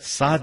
7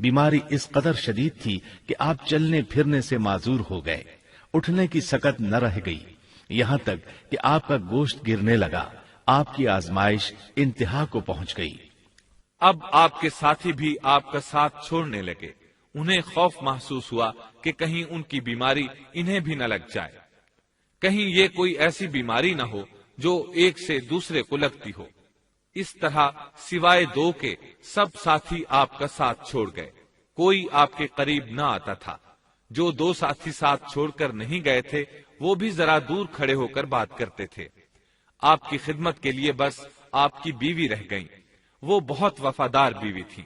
بیماری اس قدر شدید تھی کہ آپ چلنے پھرنے سے معذور ہو گئے، اٹھنے کی سکت نہ رہ گئی، یہاں تک کہ آپ کا گوشت گرنے لگا۔ آپ کی آزمائش انتہا کو پہنچ گئی۔ اب آپ کے ساتھی بھی آپ کا ساتھ چھوڑنے لگے۔ انہیں خوف محسوس ہوا کہ کہیں ان کی بیماری انہیں بھی نہ لگ جائے، کہیں یہ کوئی ایسی بیماری نہ ہو جو ایک سے دوسرے کو لگتی ہو۔ اس طرح سوائے دو کے سب ساتھی آپ کا ساتھ چھوڑ گئے، کوئی آپ کے قریب نہ آتا تھا۔ جو دو ساتھی ساتھ چھوڑ کر نہیں گئے تھے وہ بھی ذرا دور کھڑے ہو کر بات کرتے تھے۔ آپ کی خدمت کے لیے بس آپ کی بیوی رہ گئیں، وہ بہت وفادار بیوی تھی۔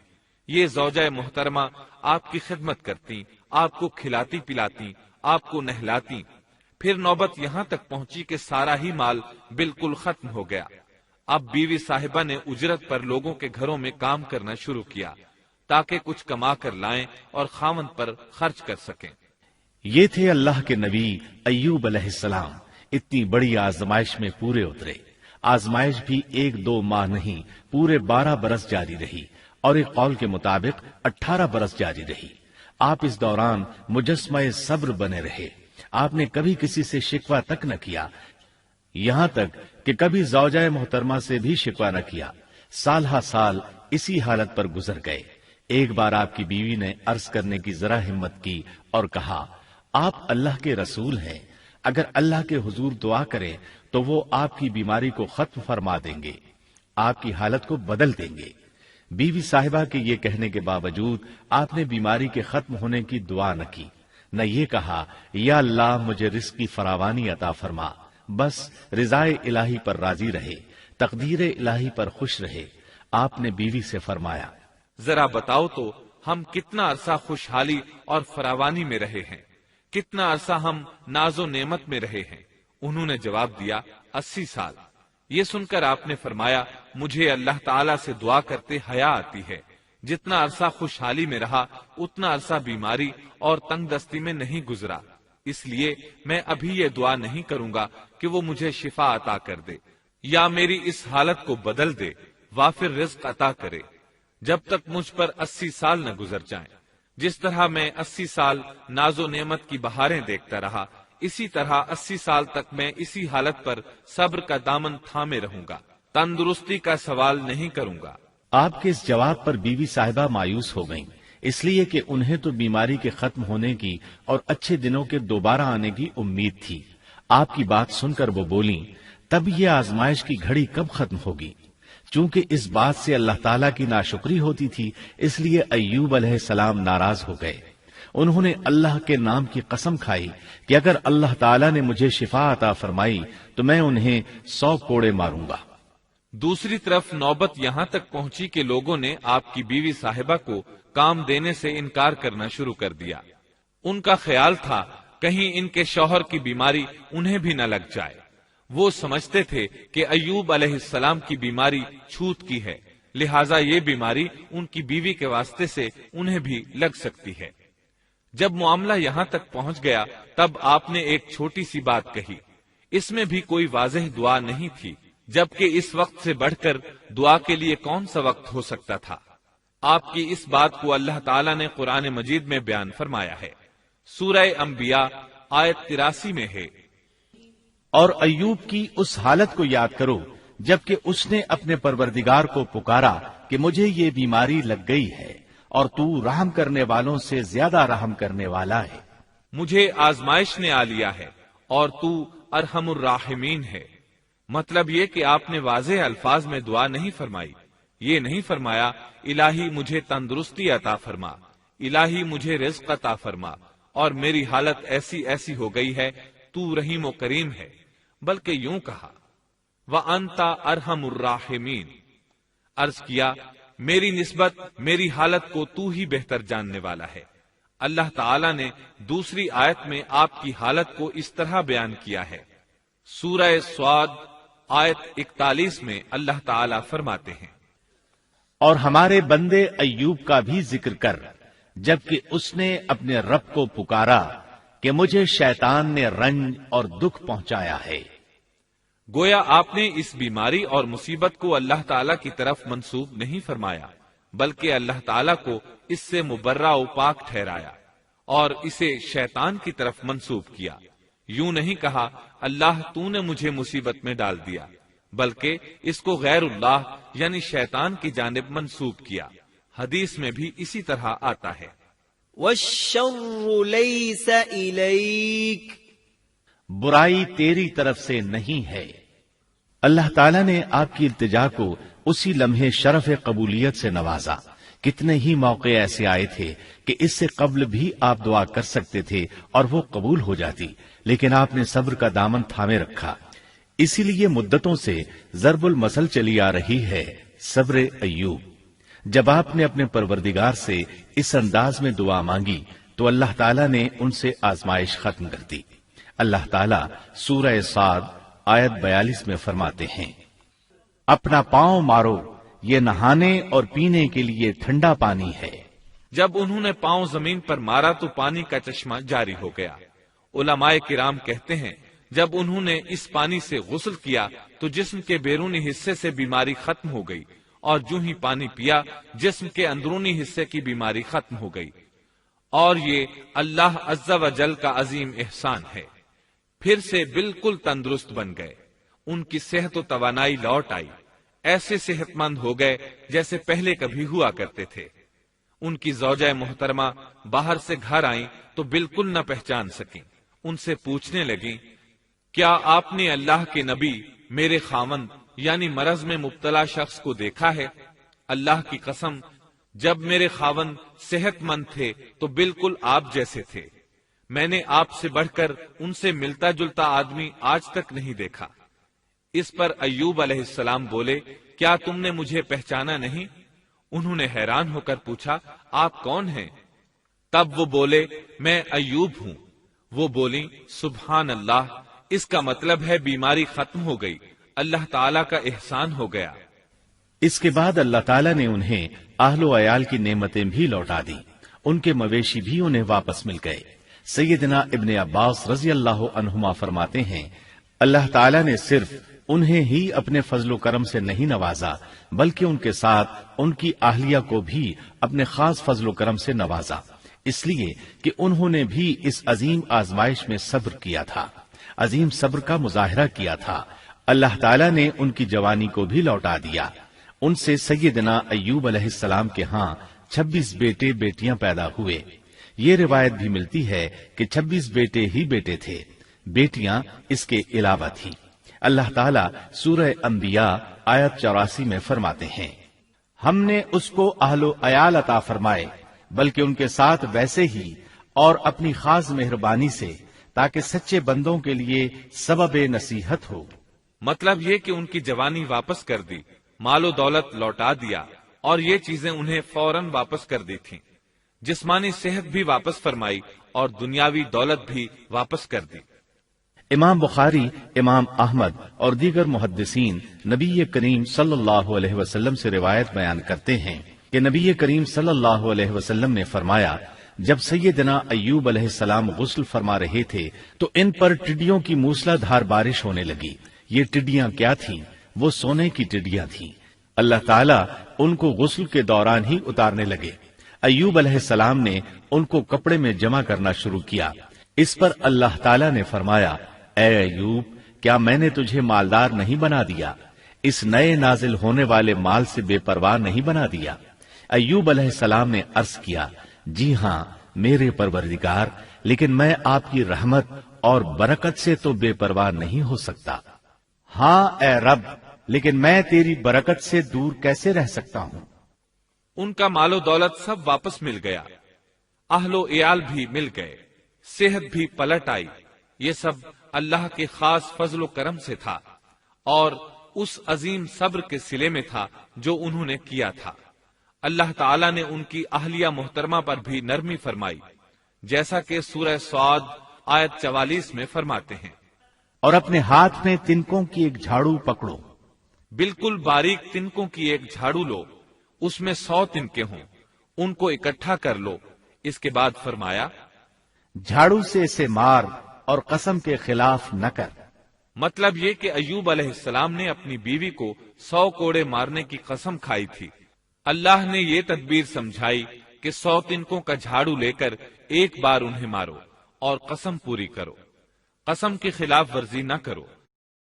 یہ زوجہ محترمہ آپ کی خدمت کرتی، آپ کو کھلاتی پلاتی، آپ کو نہلاتی۔ پھر نوبت یہاں تک پہنچی کہ سارا ہی مال بالکل ختم ہو گیا۔ اب بیوی صاحبہ نے اجرت پر لوگوں کے گھروں میں کام کرنا شروع کیا تاکہ کچھ کما کر لائیں اور خاوند پر خرچ کر سکیں۔ یہ تھے اللہ کے نبی ایوب علیہ السلام، اتنی بڑی آزمائش میں پورے اترے۔ آزمائش بھی 1-2 ماہ نہیں، پورے 12 برس جاری رہی، اور ایک قول کے مطابق 18 برس جاری رہی۔ آپ اس دوران مجسمہ صبر بنے رہے۔ آپ نے کبھی کسی سے شکوہ تک نہ کیا، یہاں تک کہ کبھی زوجہ محترمہ سے بھی شکوہ نہ کیا۔ سال ہا سال اسی حالت پر گزر گئے۔ ایک بار آپ کی بیوی نے عرض کرنے کی ذرا ہمت کی اور کہا، آپ اللہ کے رسول ہیں، اگر اللہ کے حضور دعا کریں تو وہ آپ کی بیماری کو ختم فرما دیں گے، آپ کی حالت کو بدل دیں گے۔ بیوی صاحبہ کے یہ کہنے کے باوجود آپ نے بیماری کے ختم ہونے کی دعا نہ کی، نہ یہ کہا یا اللہ مجھے رزق کی فراوانی عطا فرما، بس رضائے الہی پر راضی رہے، تقدیر الہی پر خوش رہے۔ آپ نے بیوی سے فرمایا، ذرا بتاؤ تو ہم کتنا عرصہ خوشحالی اور فراوانی میں رہے ہیں، کتنا عرصہ ہم ناز و نعمت میں رہے ہیں؟ انہوں نے جواب دیا، 80 سال۔ یہ سن کر آپ نے فرمایا، مجھے اللہ تعالیٰ سے دعا کرتے حیا آتی ہے، جتنا عرصہ خوشحالی میں رہا اتنا عرصہ بیماری اور تنگ دستی میں نہیں گزرا، اس لیے میں ابھی یہ دعا نہیں کروں گا کہ وہ مجھے شفا عطا کر دے یا میری اس حالت کو بدل دے، وافر رزق عطا کرے، جب تک مجھ پر 80 سال نہ گزر جائیں۔ جس طرح میں 80 سال ناز و نعمت کی بہاریں دیکھتا رہا، اسی طرح 80 سال تک میں اسی حالت پر صبر کا دامن تھامے رہوں گا، تندرستی کا سوال نہیں کروں گا۔ آپ کے اس جواب پر بیوی صاحبہ مایوس ہو گئیں، اس لیے کہ انہیں تو بیماری کے ختم ہونے کی اور اچھے دنوں کے دوبارہ آنے کی امید تھی۔ آپ کی بات سن کر وہ بولیں، تب یہ آزمائش کی گھڑی کب ختم ہوگی؟ چونکہ اس بات سے اللہ تعالیٰ کی ناشکری ہوتی تھی، اس لیے ایوب علیہ السلام ناراض ہو گئے۔ انہوں نے اللہ کے نام کی قسم کھائی کہ اگر اللہ تعالیٰ نے مجھے شفا عطا فرمائی تو میں انہیں 100 کوڑے ماروں گا۔ دوسری طرف نوبت یہاں تک پہنچی کہ لوگوں نے آپ کی بیوی صاحبہ کو کام دینے سے انکار کرنا شروع کر دیا۔ ان کا خیال تھا کہیں ان کے شوہر کی بیماری انہیں بھی نہ لگ جائے۔ وہ سمجھتے تھے کہ ایوب علیہ السلام کی بیماری چھوت کی ہے، لہٰذا یہ بیماری ان کی بیوی کے واسطے سے انہیں بھی لگ سکتی ہے۔ جب معاملہ یہاں تک پہنچ گیا تب آپ نے ایک چھوٹی سی بات کہی، اس میں بھی کوئی واضح دعا نہیں تھی، جبکہ اس وقت سے بڑھ کر دعا کے لیے کون سا وقت ہو سکتا تھا۔ آپ کی اس بات کو اللہ تعالیٰ نے قرآن مجید میں بیان فرمایا ہے۔ سورہ انبیاء آیت 83 میں ہے، اور ایوب کی اس حالت کو یاد کرو جبکہ اس نے اپنے پروردگار کو پکارا کہ مجھے یہ بیماری لگ گئی ہے اور تو رحم کرنے والوں سے زیادہ رحم کرنے والا ہے۔ مجھے آزمائش نے آ لیا ہے اور تو ارحم الراحمین ہے۔ مطلب یہ کہ آپ نے واضح الفاظ میں دعا نہیں فرمائی، یہ نہیں فرمایا الہی مجھے تندرستی عطا فرما، الہی مجھے رزق عطا فرما اور میری حالت ایسی ایسی ہو گئی ہے، تو رحیم و کریم ہے، بلکہ یوں کہا وَأَنْتَ أَرْحَمُ الرَّاحِمِينَ، عرض کیا میری نسبت میری حالت کو تو ہی بہتر جاننے والا ہے۔ اللہ تعالیٰ نے دوسری آیت میں آپ کی حالت کو اس طرح بیان کیا ہے۔ سورہ صاد آیت 41 میں اللہ تعالیٰ فرماتے ہیں، اور ہمارے بندے ایوب کا بھی ذکر کر جبکہ اس نے اپنے رب کو پکارا کہ مجھے شیطان نے رنج اور دکھ پہنچایا ہے۔ گویا آپ نے اس بیماری اور مصیبت کو اللہ تعالیٰ کی طرف منسوب نہیں فرمایا بلکہ اللہ تعالیٰ کو اس سے مبرہ و پاک ٹھہرایا اور اسے شیطان کی طرف منسوب کیا۔ یوں نہیں کہا اللہ تو نے مجھے مصیبت میں ڈال دیا، بلکہ اس کو غیر اللہ یعنی شیطان کی جانب منسوب کیا۔ حدیث میں بھی اسی طرح آتا ہے، والشر ليس إليك، برائی تیری طرف سے نہیں ہے۔ اللہ تعالیٰ نے آپ کی التجا کو اسی لمحے شرف قبولیت سے نوازا۔ کتنے ہی موقع ایسے آئے تھے کہ اس سے قبل بھی آپ دعا کر سکتے تھے اور وہ قبول ہو جاتی، لیکن آپ نے صبر کا دامن تھامے رکھا۔ اسی لیے مدتوں سے ضرب المثل چلی آ رہی ہے صبر ایوب۔ جب آپ نے اپنے پروردگار سے اس انداز میں دعا مانگی تو اللہ تعالیٰ نے ان سے آزمائش ختم کر دی۔ اللہ تعالیٰ سورہ صاد آیت 42 میں فرماتے ہیں، اپنا پاؤں مارو، یہ نہانے اور پینے کے لیے ٹھنڈا پانی ہے۔ جب انہوں نے پاؤں زمین پر مارا تو پانی کا چشمہ جاری ہو گیا۔ علماء کرام کہتے ہیں جب انہوں نے اس پانی سے غسل کیا تو جسم کے بیرونی حصے سے بیماری ختم ہو گئی، اور جو ہی پانی پیا جسم کے اندرونی حصے کی بیماری ختم ہو گئی، اور یہ اللہ عز و جل کا عظیم احسان ہے۔ پھر سے بالکل تندرست بن گئے، ان کی صحت و توانائی لوٹ آئی، ایسے صحت مند ہو گئے جیسے پہلے کبھی ہوا کرتے تھے۔ ان کی زوجہ محترمہ باہر سے گھر آئیں تو بالکل نہ پہچان سکیں۔ ان سے پوچھنے لگیں، کیا آپ نے اللہ کے نبی میرے خاوند یعنی مرض میں مبتلا شخص کو دیکھا ہے؟ اللہ کی قسم، جب میرے خاوند صحت مند تھے تو بالکل آپ جیسے تھے، میں نے آپ سے بڑھ کر ان سے ملتا جلتا آدمی آج تک نہیں دیکھا۔ اس پر ایوب علیہ السلام بولے، کیا تم نے مجھے پہچانا نہیں؟ انہوں نے حیران ہو کر پوچھا، آپ کون ہیں؟ تب وہ بولے، میں ایوب ہوں۔ وہ بولی، سبحان اللہ، اس کا مطلب ہے بیماری ختم ہو گئی، اللہ تعالیٰ کا احسان ہو گیا۔ اس کے بعد اللہ تعالیٰ نے انہیں اہل و عیال کی نعمتیں بھی لوٹا دی، ان کے مویشی بھی انہیں واپس مل گئے۔ سیدنا ابن عباس رضی اللہ عنہما فرماتے ہیں، اللہ تعالیٰ نے صرف انہیں ہی اپنے فضل و کرم سے نہیں نوازا بلکہ ان کے ساتھ ان کی اہلیہ کو بھی اپنے خاص فضل و کرم سے نوازا، اس لیے کہ انہوں نے بھی اس عظیم آزمائش میں صبر کیا تھا، عظیم صبر کا مظاہرہ کیا تھا۔ اللہ تعالیٰ نے ان کی جوانی کو بھی لوٹا دیا۔ ان سے سیدنا ایوب علیہ السلام کے ہاں 26 بیٹے بیٹیاں پیدا ہوئے۔ یہ روایت بھی ملتی ہے کہ 26 بیٹے ہی بیٹے تھے، بیٹیاں اس کے علاوہ تھی۔ اللہ تعالیٰ سورہ انبیاء آیت 84 میں فرماتے ہیں، ہم نے اس کو اہل و عیال عطا فرمائے بلکہ ان کے ساتھ ویسے ہی اور اپنی خاص مہربانی سے، تاکہ سچے بندوں کے لیے سبب نصیحت ہو۔ مطلب یہ کہ ان کی جوانی واپس کر دی، مال و دولت لوٹا دیا، اور یہ چیزیں انہیں فوراً واپس کر دی تھیں۔ جسمانی صحت بھی واپس فرمائی اور دنیاوی دولت بھی واپس کر دی۔ امام بخاری، امام احمد اور دیگر محدثین نبی کریم صلی اللہ علیہ وسلم سے روایت بیان کرتے ہیں کہ نبی کریم صلی اللہ علیہ وسلم نے فرمایا، جب سیدنا ایوب علیہ السلام غسل فرما رہے تھے تو ان پر ٹڈیوں کی موسلا دھار بارش ہونے لگی۔ یہ ٹڈیاں کیا تھیں؟ وہ سونے کی ٹڈیاں تھیں۔ اللہ تعالیٰ ان کو غسل کے دوران ہی اتارنے لگے۔ ایوب علیہ السلام نے ان کو کپڑے میں جمع کرنا شروع کیا۔ اس پر اللہ تعالیٰ نے فرمایا، اے ایوب، کیا میں نے تجھے مالدار نہیں بنا دیا؟ اس نئے نازل ہونے والے مال سے بے پرواہ نہیں بنا دیا؟ ایوب علیہ السلام نے عرض کیا، جی ہاں میرے پروردگار، لیکن میں آپ کی رحمت اور برکت سے تو بے پرواہ نہیں ہو سکتا۔ ہاں اے رب، لیکن میں تیری برکت سے دور کیسے رہ سکتا ہوں؟ ان کا مال و دولت سب واپس مل گیا، اہل و عیال بھی مل گئے، صحت بھی پلٹ آئی۔ یہ سب اللہ کے خاص فضل و کرم سے تھا اور اس عظیم صبر کے صلے میں تھا جو انہوں نے کیا تھا۔ اللہ تعالیٰ نے ان کی اہلیہ محترمہ پر بھی نرمی فرمائی، جیسا کہ سورہ صاد آیت 44 میں فرماتے ہیں، اور اپنے ہاتھ میں تنکوں کی ایک جھاڑو پکڑو۔ بالکل باریک تنکوں کی ایک جھاڑو لو، اس میں 100 تنکے ہوں، ان کو اکٹھا کر لو۔ اس کے بعد فرمایا، جھاڑو سے اسے مار اور قسم کے خلاف نہ کر۔ مطلب یہ کہ ایوب علیہ السلام نے اپنی بیوی کو 100 کوڑے مارنے کی قسم کھائی تھی۔ اللہ نے یہ تدبیر سمجھائی کہ 100 تنکوں کا جھاڑو لے کر ایک بار انہیں مارو اور قسم پوری کرو، قسم کی خلاف ورزی نہ کرو۔